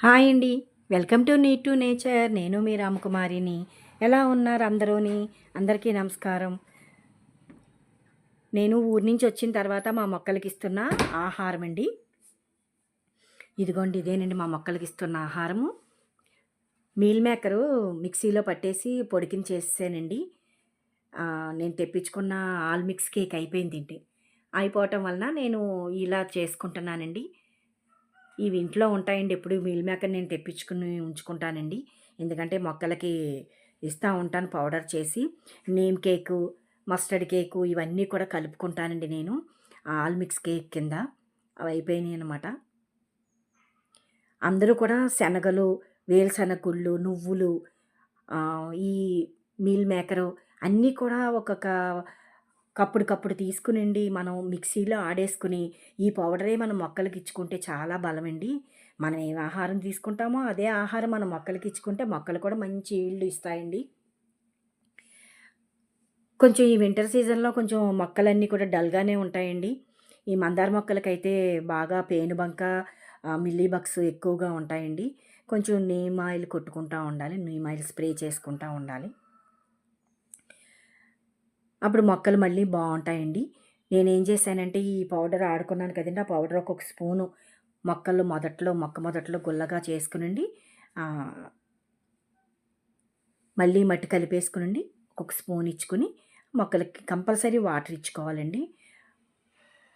Hi అండి. Welcome to need to nature. నేను మీ రామకుమారిని. ఎలా ఉన్నారు అందరూని? అందరికీ నమస్కారం. నేను ఊరు నుంచి వచ్చిన తర్వాత మా మొక్కలకి ఇస్తున్న ఆహారం అండి. ఇదిగోండి ఇదేనండి మా మొక్కలకి ఇస్తున్న ఆహారము. మీల్ మేకరు మిక్సీలో పట్టేసి పొడికిన చేసేసానండి. నేను తెప్పించుకున్న ఆల్ మిక్స్ కేక్ అయిపోయిందండి. అయిపోవటం వలన నేను ఇలా చేసుకుంటున్నానండి. ఇవి ఇంట్లో ఉంటాయండి. ఎప్పుడు మీల్ మేకర్ నేను తెప్పించుకుని ఉంచుకుంటానండి. ఎందుకంటే మొక్కలకి ఇస్తా ఉంటాను పౌడర్ చేసి. నీమ్ కేకు, మస్టర్డ్ కేకు ఇవన్నీ కూడా కలుపుకుంటానండి నేను. ఆల్ మిక్స్ కేక్ కింద. అవి అయిపోయినాయనమాట. అందరూ కూడా శనగలు, వేరుశనగ గుళ్ళు, నువ్వులు, ఈ మీల్ మేకరు అన్నీ కూడా ఒక్కొక్క కప్పుడు తీసుకునండి మనం మిక్సీలో ఆడేసుకుని, ఈ పౌడరే మనం మొక్కలకి ఇచ్చుకుంటే చాలా బలమండి. మనం ఏం ఆహారం తీసుకుంటామో అదే ఆహారం మన మొక్కలకి ఇచ్చుకుంటే మొక్కలు కూడా మంచి ఈల్డ్ ఇస్తాయండి. కొంచెం ఈ వింటర్ సీజన్‌లో కొంచెం మొక్కలన్నీ కూడా డల్‌గానే ఉంటాయండి. ఈ మందార మొక్కలకైతే బాగా పేనుబంక, మిల్లీ బగ్స్ ఎక్కువగా ఉంటాయండి. కొంచెం నీమ్ ఆయిల్ కొట్టుకుంటా ఉండాలి. నీమ్ ఆయిల్ స్ప్రే చేసుకుంటా ఉండాలి. అప్పుడు మొక్కలు మళ్ళీ బావుంటాయండి. నేనేం చేశానంటే ఈ పౌడర్ ఆడుకున్నాను కదండీ! ఆ పౌడర్ ఒక్కొక్క స్పూను మొక్క మొదట్లో గుల్లగా చేసుకునండి. ఆహ్, మళ్ళీ మట్టి కలిపేసుకునండి. ఒక్కొక్క స్పూన్ ఇచ్చుకొని మొక్కలకి కంపల్సరీ వాటర్ ఇచ్చుకోవాలండి.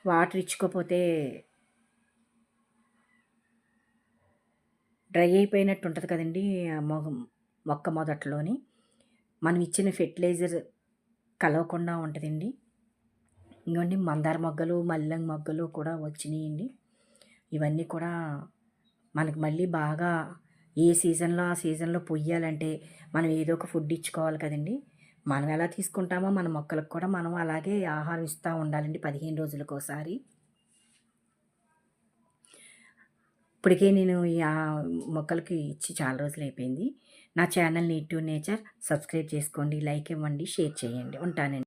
వాటర్ ఇచ్చుకోపోతే డ్రై అయిపోయినట్టు ఉంటది కదండీ! మొక్క మొదట్లోని. మనం ఇచ్చిన ఫెర్టిలైజర్ కలవకుండా ఉంటదండి. ఇంగోండి మందార మొగ్గలు, మల్లె మొగ్గలు కూడా వచ్చినియండి. ఇవన్నీ కూడా మనకు మళ్ళీ బాగా ఏ సీజన్‌లో ఆ సీజన్‌లో పొయ్యాలంటే మనం ఏదో ఒక ఫుడ్ ఇచ్చుకోవాలి కదండీ! మనం ఎలా తీసుకుంటామో మన మొక్కలకు కూడా మనం అలాగే ఆహారం ఇస్తా ఉండాలండి 15 రోజులకోసారి. ఇప్పటికే నేను మొక్కలకి ఇచ్చి చాలా రోజులైపోయింది. నా channel need to nature subscribe చేసుకోండి, లైక్ ఇవ్వండి, షేర్ చేయండి. ఉంటానండి.